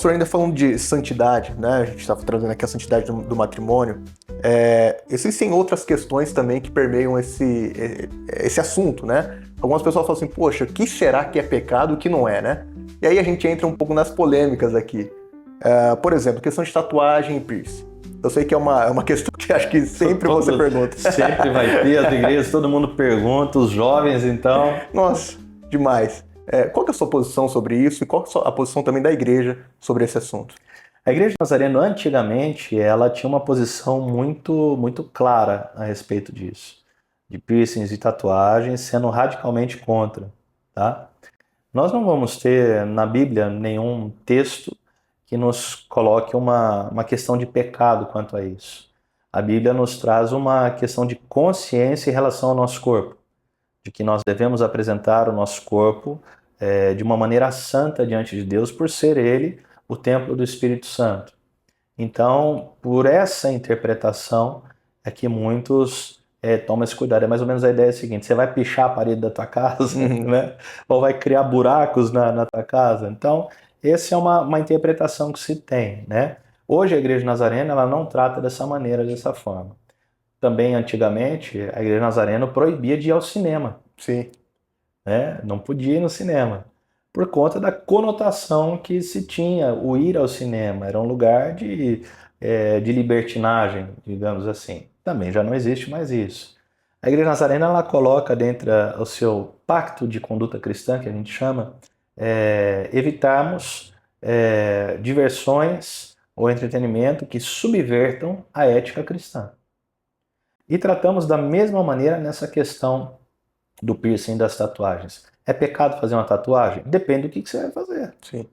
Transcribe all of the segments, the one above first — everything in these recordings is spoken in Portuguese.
Pastor, ainda falando de santidade, né? A gente estava trazendo aqui a santidade do matrimônio. Existem outras questões também que permeiam esse assunto, né? Algumas pessoas falam assim, poxa, o que será que é pecado e o que não é, né? E aí a gente entra um pouco nas polêmicas aqui. Por exemplo, questão de tatuagem e piercing. Eu sei que é uma questão que acho que sempre você pergunta. Sempre vai ter, as igrejas, todo mundo pergunta, os jovens então. Nossa, demais. Qual que é a sua posição sobre isso e qual que é a posição também da igreja sobre esse assunto? A Igreja Nazarena, antigamente, ela tinha uma posição muito, muito clara a respeito disso, de piercings e tatuagens, sendo radicalmente contra, tá? Nós não vamos ter na Bíblia nenhum texto que nos coloque uma questão de pecado quanto a isso. A Bíblia nos traz uma questão de consciência em relação ao nosso corpo, de que nós devemos apresentar o nosso corpo de uma maneira santa diante de Deus, por ser Ele o templo do Espírito Santo. Então, por essa interpretação, é que muitos tomam esse cuidado. É mais ou menos a ideia seguinte: você vai pichar a parede da tua casa, né? Ou vai criar buracos na tua casa. Então, essa é uma interpretação que se tem, né? Hoje a Igreja Nazarena ela não trata dessa maneira, dessa forma. Também, antigamente, a Igreja Nazarena proibia de ir ao cinema. Sim. Né? Não podia ir no cinema, por conta da conotação que se tinha o ir ao cinema. Era um lugar de libertinagem, digamos assim. Também já não existe mais isso. A Igreja Nazarena ela coloca dentro do seu pacto de conduta cristã, que a gente chama, evitarmos diversões ou entretenimento que subvertam a ética cristã. E tratamos da mesma maneira nessa questão do piercing das tatuagens. É pecado fazer uma tatuagem? Depende do que você vai fazer. Sim.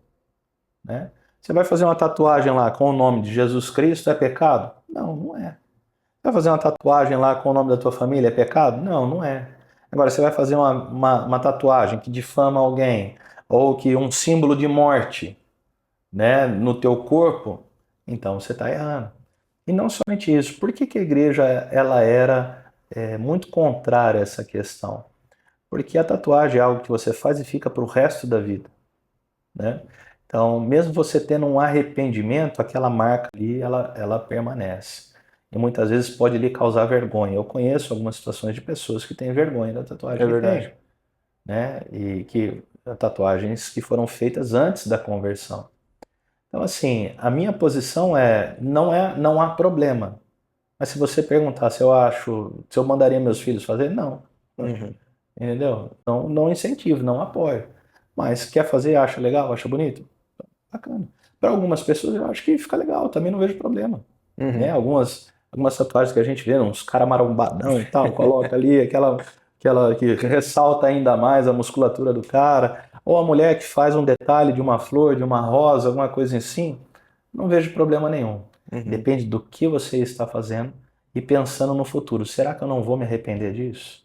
Né? Você vai fazer uma tatuagem lá com o nome de Jesus Cristo, é pecado? Não, não é. Vai fazer uma tatuagem lá com o nome da tua família, é pecado? Não, não é. Agora, você vai fazer uma tatuagem que difama alguém, ou que um símbolo de morte, né, no teu corpo, então você está errando. E não somente isso, por que a igreja ela era muito contrária a essa questão? Porque a tatuagem é algo que você faz e fica para o resto da vida, né? Então, mesmo você tendo um arrependimento, aquela marca ali, ela permanece. E muitas vezes pode lhe causar vergonha. Eu conheço algumas situações de pessoas que têm vergonha da tatuagem É verdade. tem, né? E que tatuagens que foram feitas antes da conversão. Então, assim, a minha posição não há problema. Mas se você perguntar se eu mandaria meus filhos fazer, não. Uhum. Entendeu? Não incentivo, não apoio. Mas quer fazer, acha legal, acha bonito? Bacana. Para algumas pessoas eu acho que fica legal, também não vejo problema. Né? Uhum. Algumas tatuagens que a gente vê, uns caras marombadão e tal, coloca ali aquela que ressalta ainda mais a musculatura do cara. Ou a mulher que faz um detalhe de uma flor, de uma rosa, alguma coisa assim. Não vejo problema nenhum. Uhum. Depende do que você está fazendo e pensando no futuro. Será que eu não vou me arrepender disso?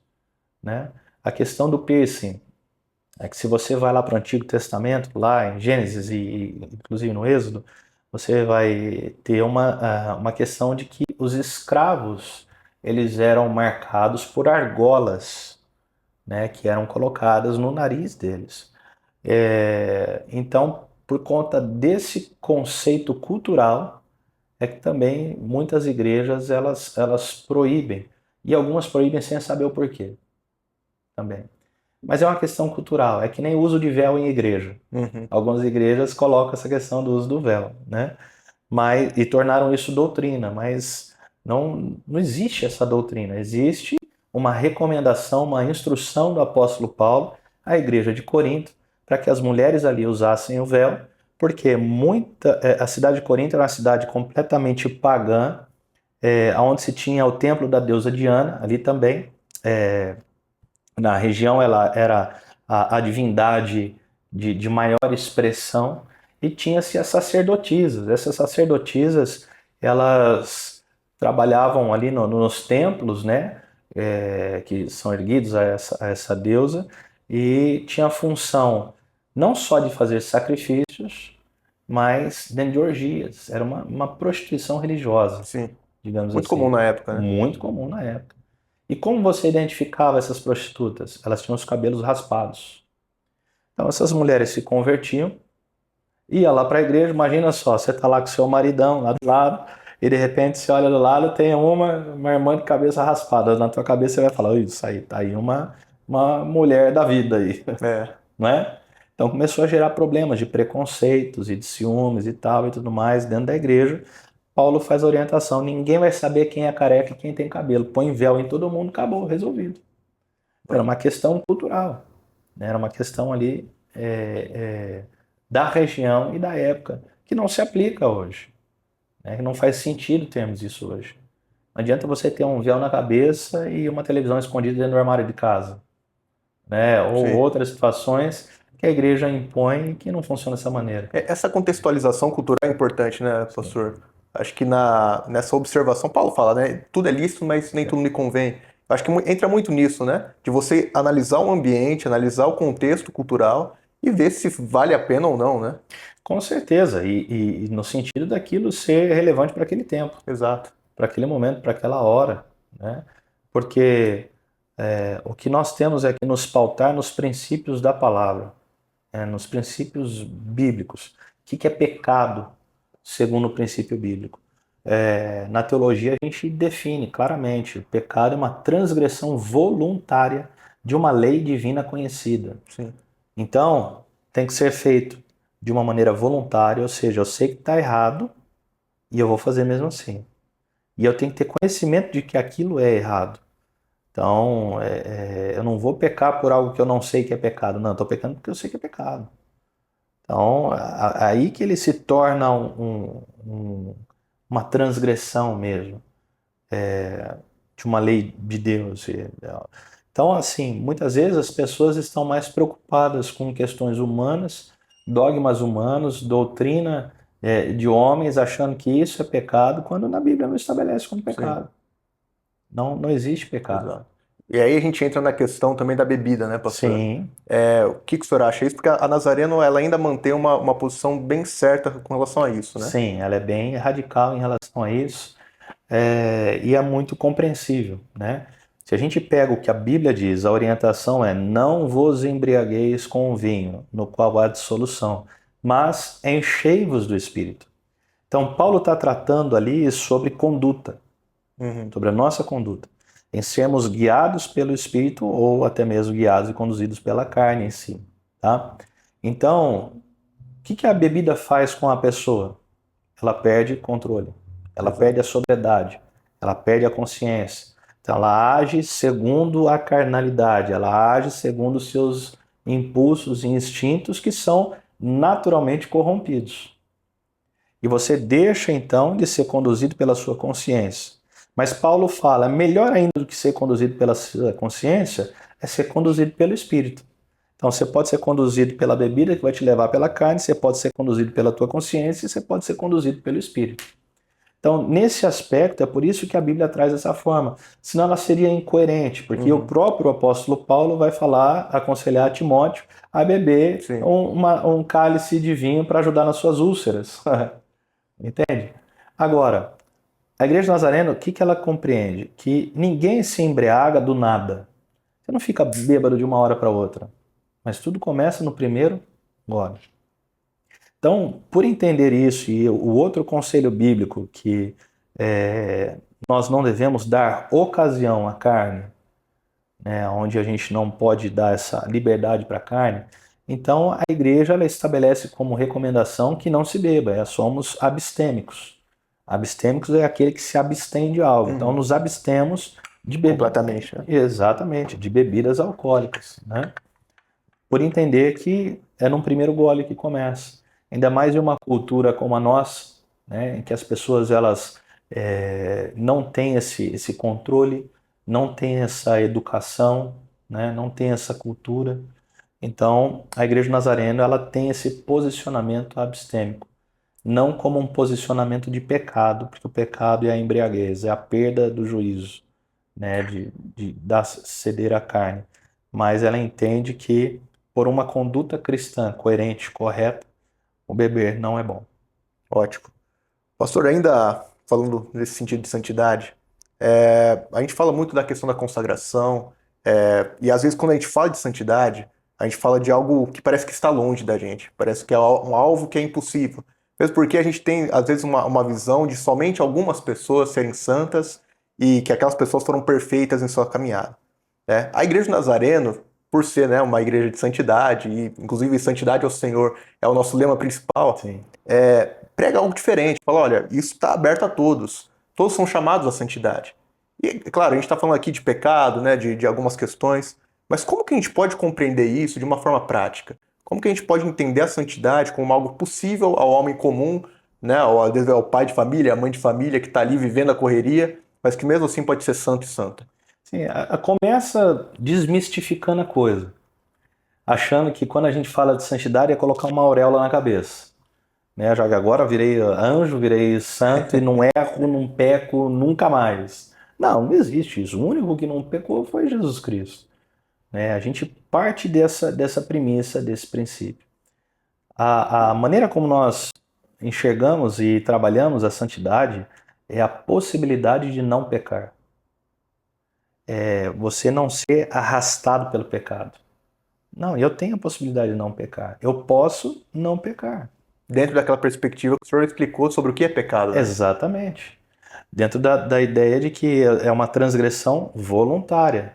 Né? A questão do piercing é que se você vai lá para o Antigo Testamento, lá em Gênesis e inclusive no Êxodo, você vai ter uma questão de que os escravos eles eram marcados por argolas, né, que eram colocadas no nariz deles. Então, por conta desse conceito cultural, é que também muitas igrejas elas proíbem, e algumas proíbem sem saber o porquê também. Mas é uma questão cultural, é que nem o uso de véu em igreja. Uhum. Algumas igrejas colocam essa questão do uso do véu, né? E tornaram isso doutrina, mas não existe essa doutrina. Existe uma recomendação, uma instrução do apóstolo Paulo à igreja de Corinto para que as mulheres ali usassem o véu, porque a cidade de Corinto era uma cidade completamente pagã, onde se tinha o templo da deusa Diana, ali também, na região ela era a divindade de maior expressão, e tinha-se as sacerdotisas. Essas sacerdotisas, elas trabalhavam ali nos templos, né, que são erguidos a essa deusa, e tinha a função não só de fazer sacrifícios, mas dentro de orgias. Era uma prostituição religiosa, Sim. digamos Muito comum assim. na época, né? Muito comum na época. E como você identificava essas prostitutas? Elas tinham os cabelos raspados. Então essas mulheres se convertiam ia lá para a igreja, imagina só, você tá lá com seu maridão lá do lado, e de repente você olha do lado, tem uma irmã de cabeça raspada. Na tua cabeça você vai falar, "Ui, isso aí, tá aí uma mulher da vida aí, É, não é?" Então começou a gerar problemas de preconceitos e de ciúmes e tal e tudo mais dentro da igreja. Paulo faz a orientação, ninguém vai saber quem é careca e quem tem cabelo. Põe véu em todo mundo, acabou, resolvido. Então, era uma questão cultural, né? Era uma questão ali da região e da época, que não se aplica hoje, né? Que não faz sentido termos isso hoje. Não adianta você ter um véu na cabeça e uma televisão escondida dentro do armário de casa, né? Ou sim. outras situações que a igreja impõe que não funciona dessa maneira. Essa contextualização cultural é importante, né, Sim. pastor? Acho que nessa observação, Paulo fala, né? Tudo é lícito, mas nem tudo me convém. Acho que entra muito nisso, né? De você analisar o ambiente, analisar o contexto cultural e ver se vale a pena ou não, né? Com certeza, e no sentido daquilo ser relevante para aquele tempo, Exato. para aquele momento, para aquela hora, né? Porque o que nós temos é que nos pautar nos princípios da palavra, nos princípios bíblicos. O que é pecado, segundo o princípio bíblico? Na teologia a gente define claramente, o pecado é uma transgressão voluntária de uma lei divina conhecida. Sim. Então, tem que ser feito de uma maneira voluntária, ou seja, eu sei que está errado e eu vou fazer mesmo assim. E eu tenho que ter conhecimento de que aquilo é errado. Então, eu não vou pecar por algo que eu não sei que é pecado. Não, eu estou pecando porque eu sei que é pecado. Então, aí que ele se torna uma transgressão mesmo, de uma lei de Deus. Então, assim, muitas vezes as pessoas estão mais preocupadas com questões humanas, dogmas humanos, doutrina, de homens, achando que isso é pecado, quando na Bíblia não estabelece como Sim. pecado. Não, não existe pecado. Exato. E aí a gente entra na questão também da bebida, né, pastor? Sim, O que que o senhor acha isso? Porque a Nazareno, ela ainda mantém uma posição bem certa com relação a isso, né? sim, ela é bem radical em relação a isso, e é muito compreensível, né? Se a gente pega o que a Bíblia diz, a orientação é: não vos embriagueis com o vinho, no qual há dissolução, mas enchei-vos do Espírito. Então, Paulo está tratando ali sobre conduta, Uhum. sobre a nossa conduta, em sermos guiados pelo Espírito ou até mesmo guiados e conduzidos pela carne em si, tá? Então, o que a bebida faz com a pessoa? Ela perde controle, ela perde Exato. a sobriedade, ela perde a consciência. Então, ela age segundo a carnalidade, ela age segundo os seus impulsos e instintos que são naturalmente corrompidos. E você deixa então de ser conduzido pela sua consciência. Mas Paulo fala, melhor ainda do que ser conduzido pela sua consciência, é ser conduzido pelo Espírito. Então você pode ser conduzido pela bebida que vai te levar pela carne, você pode ser conduzido pela tua consciência e você pode ser conduzido pelo Espírito. Então, nesse aspecto, é por isso que a Bíblia traz dessa forma. Senão ela seria incoerente, porque o Uhum. próprio apóstolo Paulo vai falar, aconselhar Timóteo a beber Sim. um cálice de vinho para ajudar nas suas úlceras. Entende? Agora, a Igreja Nazarena, o que ela compreende? Que ninguém se embriaga do nada. Você não fica bêbado de uma hora para outra. Mas tudo começa no primeiro gole. Então, por entender isso e o outro conselho bíblico que nós não devemos dar ocasião à carne, né, onde a gente não pode dar essa liberdade para a carne, então a igreja ela estabelece como recomendação que não se beba, somos abstêmicos. Abstêmicos é aquele que se abstém de algo. Então, Uhum. nos abstemos de bebidas. Completamente, né? Exatamente, de bebidas alcoólicas, né? Por entender que é num primeiro gole que começa. Ainda mais em uma cultura como a nossa, né, em que as pessoas elas não têm esse controle, não têm essa educação, né, não têm essa cultura. Então, a Igreja Nazarena ela tem esse posicionamento abstêmico, não como um posicionamento de pecado, porque o pecado é a embriaguez, é a perda do juízo, né, de dar ceder à carne. Mas ela entende que por uma conduta cristã coerente, correta, o beber não é bom. Ótimo. Pastor, ainda falando nesse sentido de santidade, a gente fala muito da questão da consagração, e às vezes quando a gente fala de santidade, A gente fala de algo que parece que está longe da gente, parece que é um alvo que é impossível. Mesmo porque a gente tem, às vezes, uma visão de somente algumas pessoas serem santas e que aquelas pessoas foram perfeitas em sua caminhada, né? A Igreja do Nazareno, por ser, né, uma igreja de santidade, e inclusive santidade ao Senhor é o nosso lema principal, Sim. prega algo diferente. Fala, olha, isso está aberto a todos. Todos são chamados à santidade. E, claro, a gente está falando aqui de pecado, né, de algumas questões, mas como que a gente pode compreender isso de uma forma prática? Como que a gente pode entender a santidade como algo possível ao homem comum, né, ou às vezes ao pai de família, a mãe de família que está ali vivendo a correria, mas que mesmo assim pode ser santo e santa? Sim, começa desmistificando a coisa, achando que quando a gente fala de santidade é colocar uma auréola na cabeça. Né? Já que agora virei anjo, virei santo e não erro, não peco nunca mais. Não, não existe isso. O único que não pecou foi Jesus Cristo. Né? A gente parte dessa premissa, desse princípio. A maneira como nós enxergamos e trabalhamos a santidade é a possibilidade de não pecar. É você não ser arrastado pelo pecado. Não, eu tenho a possibilidade de não pecar. Eu posso não pecar. Dentro daquela perspectiva que o senhor explicou sobre o que é pecado, né? Exatamente. Dentro da ideia de que é uma transgressão voluntária.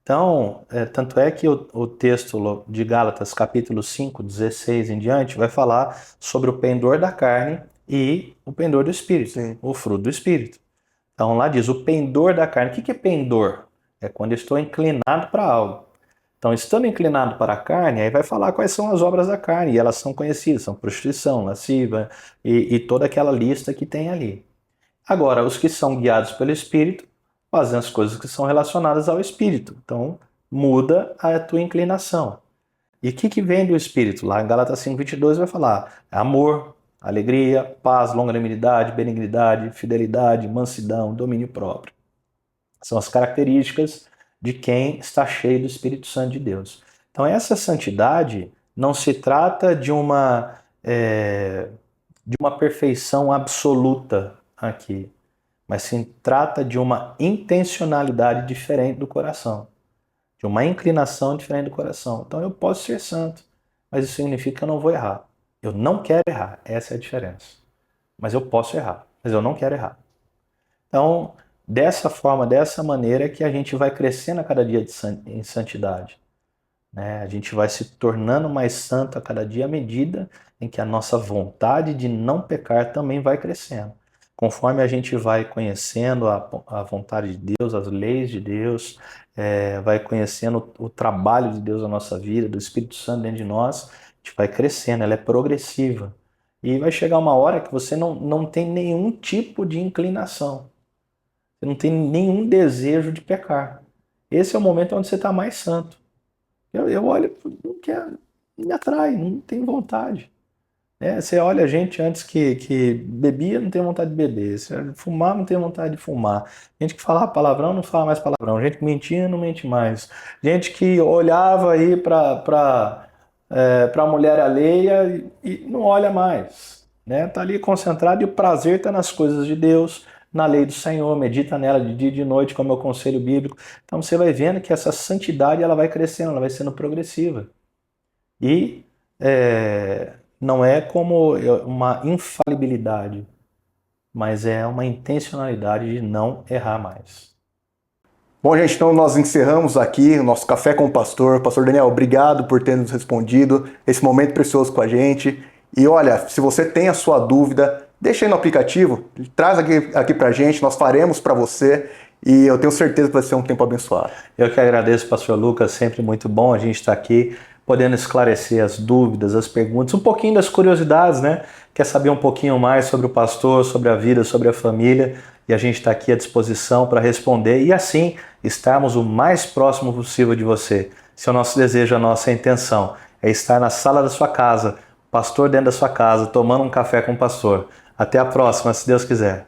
Então, tanto é que o texto de Gálatas, capítulo 5, 16 em diante, vai falar sobre o pendor da carne e o pendor do Espírito, Sim. o fruto do Espírito. Então, lá diz o pendor da carne. O que é pendor? É quando eu estou inclinado para algo. Então, estando inclinado para a carne, aí vai falar quais são as obras da carne, e elas são conhecidas, são prostituição, lasciva e toda aquela lista que tem ali. Agora, os que são guiados pelo Espírito fazem as coisas que são relacionadas ao Espírito. Então, muda a tua inclinação. E o que vem do Espírito? Lá em Gálatas 5:22 vai falar amor, alegria, paz, longanimidade, benignidade, fidelidade, mansidão, domínio próprio. São as características de quem está cheio do Espírito Santo de Deus. Então, essa santidade não se trata de uma perfeição absoluta aqui, mas se trata de uma intencionalidade diferente do coração, de uma inclinação diferente do coração. Então, eu posso ser santo, mas isso significa que eu não vou errar. Eu não quero errar, essa é a diferença. Mas eu posso errar, mas eu não quero errar. Então, dessa forma, dessa maneira que a gente vai crescendo a cada dia em santidade. Né? A gente vai se tornando mais santo a cada dia à medida em que a nossa vontade de não pecar também vai crescendo. Conforme a gente vai conhecendo a vontade de Deus, as leis de Deus, vai conhecendo o trabalho de Deus na nossa vida, do Espírito Santo dentro de nós, a gente vai crescendo, ela é progressiva. E vai chegar uma hora que você não tem nenhum tipo de inclinação. Você não tem nenhum desejo de pecar. Esse é o momento onde você está mais santo. Eu olho, não quero, não me atrai, não tenho vontade. Você olha a gente antes que bebia, não tem vontade de beber. Você fumar, não tem vontade de fumar. Gente que falava palavrão, não fala mais palavrão. Gente que mentia, não mente mais. Gente que olhava aí para a mulher alheia e não olha mais. Tá ali concentrado e o prazer está nas coisas de Deus, na lei do Senhor, medita nela de dia e de noite, como é o conselho bíblico. Então você vai vendo que essa santidade ela vai crescendo, ela vai sendo progressiva. E não é como uma infalibilidade, mas é uma intencionalidade de não errar mais. Bom, gente, então nós encerramos aqui o nosso Café com o Pastor. Pastor Daniel, obrigado por ter nos respondido esse momento precioso com a gente. E olha, se você tem a sua dúvida, deixa aí no aplicativo, traz aqui pra gente, nós faremos para você e eu tenho certeza que vai ser um tempo abençoado. Eu que agradeço, Pastor Lucas, sempre muito bom a gente estar aqui, podendo esclarecer as dúvidas, as perguntas, um pouquinho das curiosidades, né? Quer saber um pouquinho mais sobre o pastor, sobre a vida, sobre a família, e a gente está aqui à disposição para responder e assim estarmos o mais próximo possível de você. Esse é o nosso desejo, a nossa intenção, é estar na sala da sua casa, pastor dentro da sua casa, tomando um café com o pastor. Até a próxima, se Deus quiser.